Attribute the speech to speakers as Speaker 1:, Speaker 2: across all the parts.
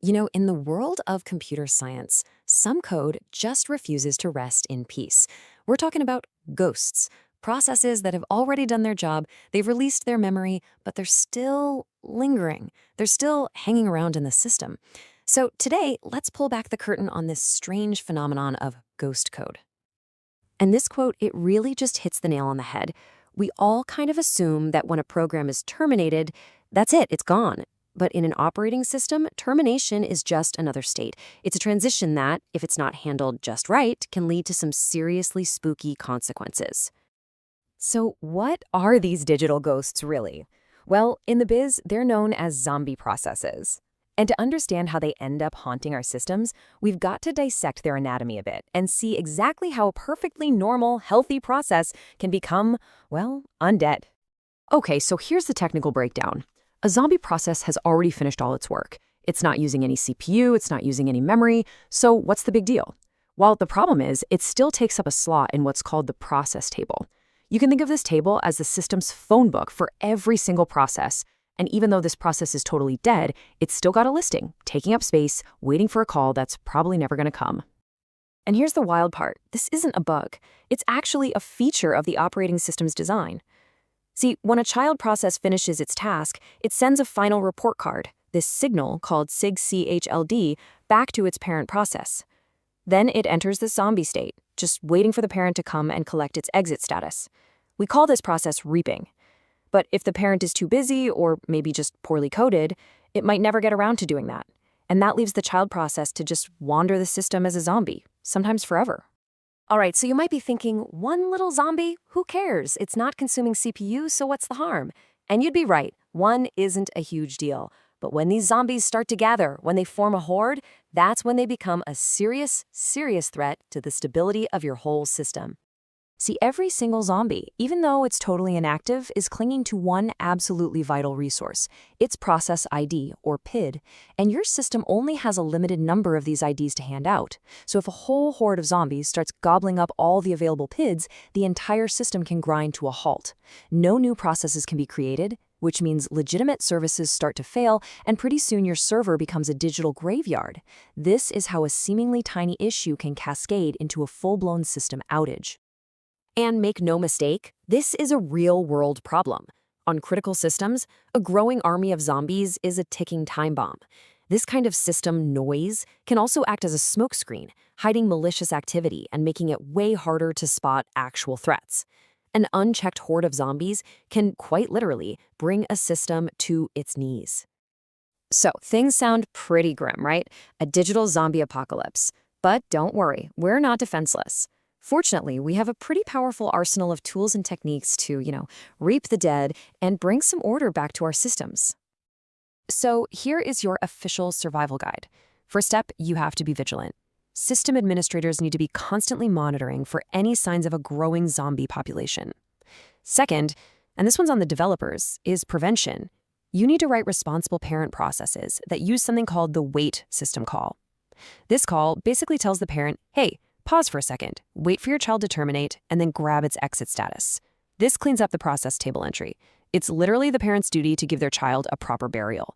Speaker 1: In the world of computer science, some code just refuses to rest in peace. We're talking about ghosts, processes that have already done their job, they've released their memory, but they're still lingering. They're still hanging around in the system. So today, let's pull back the curtain on this strange phenomenon of ghost code. And this quote, it really just hits the nail on the head. We all kind of assume that when a program is terminated, that's it, it's gone. But in an operating system, termination is just another state. It's a transition that, if it's not handled just right, can lead to some seriously spooky consequences. So what are these digital ghosts really? Well, in the biz, they're known as zombie processes. And to understand how they end up haunting our systems, we've got to dissect their anatomy a bit and see exactly how a perfectly normal, healthy process can become, well, undead. Okay, so here's the technical breakdown. A zombie process has already finished all its work. It's not using any CPU, it's not using any memory, so what's the big deal? Well, the problem is, it still takes up a slot in what's called the process table. You can think of this table as the system's phone book for every single process, and even though this process is totally dead, it's still got a listing, taking up space, waiting for a call that's probably never going to come. And here's the wild part. This isn't a bug. It's actually a feature of the operating system's design. See, when a child process finishes its task, it sends a final report card, this signal called sigchld, back to its parent process. Then it enters the zombie state, just waiting for the parent to come and collect its exit status. We call this process reaping. But if the parent is too busy or maybe just poorly coded, it might never get around to doing that. And that leaves the child process to just wander the system as a zombie, sometimes forever. All right, so you might be thinking, one little zombie? Who cares? It's not consuming CPU, so what's the harm? And you'd be right, one isn't a huge deal. But when these zombies start to gather, when they form a horde, that's when they become a serious, serious threat to the stability of your whole system. See, every single zombie, even though it's totally inactive, is clinging to one absolutely vital resource, its process ID, or PID, and your system only has a limited number of these IDs to hand out. So if a whole horde of zombies starts gobbling up all the available PIDs, the entire system can grind to a halt. No new processes can be created, which means legitimate services start to fail, and pretty soon your server becomes a digital graveyard. This is how a seemingly tiny issue can cascade into a full-blown system outage. And make no mistake, this is a real-world problem. On critical systems, a growing army of zombies is a ticking time bomb. This kind of system noise can also act as a smokescreen, hiding malicious activity and making it way harder to spot actual threats. An unchecked horde of zombies can quite literally bring a system to its knees. So things sound pretty grim, right? A digital zombie apocalypse. But don't worry, we're not defenseless. Fortunately, we have a pretty powerful arsenal of tools and techniques to, reap the dead and bring some order back to our systems. So here is your official survival guide. First step, you have to be vigilant. System administrators need to be constantly monitoring for any signs of a growing zombie population. Second, and this one's on the developers, is prevention. You need to write responsible parent processes that use something called the wait system call. This call basically tells the parent, hey, pause for a second, wait for your child to terminate, and then grab its exit status. This cleans up the process table entry. It's literally the parent's duty to give their child a proper burial.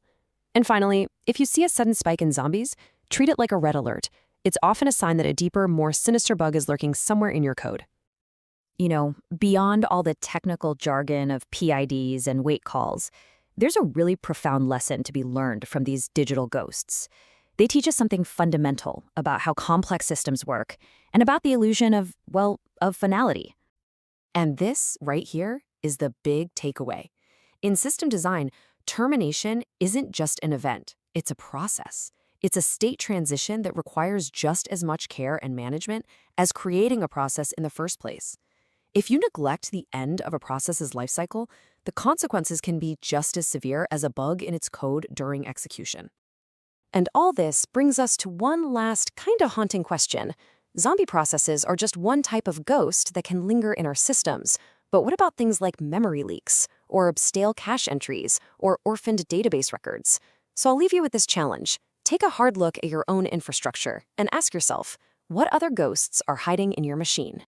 Speaker 1: And finally, if you see a sudden spike in zombies, treat it like a red alert. It's often a sign that a deeper, more sinister bug is lurking somewhere in your code. Beyond all the technical jargon of PIDs and wait calls, there's a really profound lesson to be learned from these digital ghosts. They teach us something fundamental about how complex systems work and about the illusion of finality. And this right here is the big takeaway. In system design, termination isn't just an event, it's a process. It's a state transition that requires just as much care and management as creating a process in the first place. If you neglect the end of a process's lifecycle, the consequences can be just as severe as a bug in its code during execution. And all this brings us to one last kind of haunting question. Zombie processes are just one type of ghost that can linger in our systems. But what about things like memory leaks, or stale cache entries, or orphaned database records? So I'll leave you with this challenge. Take a hard look at your own infrastructure and ask yourself, what other ghosts are hiding in your machine?